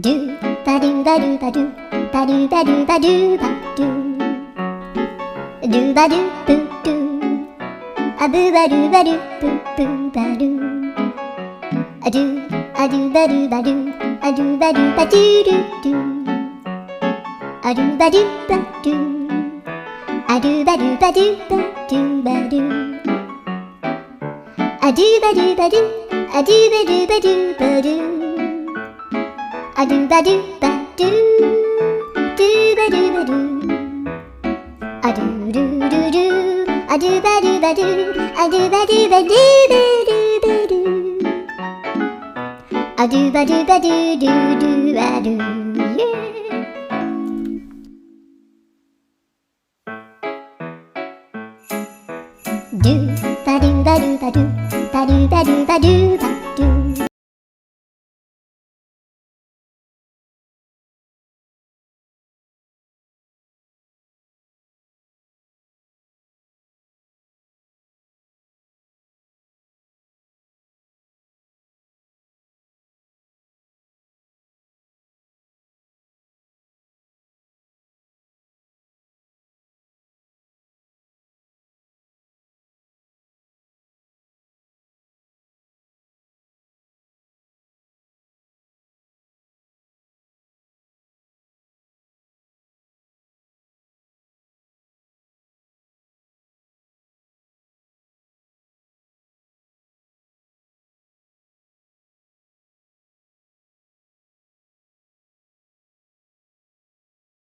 ドゥバドゥバドゥバドゥバドゥバドゥバドゥバドゥドゥバドゥブドゥアブバドゥバドゥブブバドゥアドゥアドゥバドゥバドゥアドゥバドゥバドゥドゥドゥアドゥバドゥバドゥアドゥバドゥバドゥバドゥバドゥアドゥバドゥバドゥアドゥバドゥバドゥバドゥアドゥバドゥバドゥドゥバドゥバドゥアドゥルルルアドゥバドゥバドゥアドゥバドゥバドゥバドゥバドゥアドゥバドゥバドゥドゥドゥアドゥドゥバドゥバドゥバドゥバドゥバドゥバドゥバ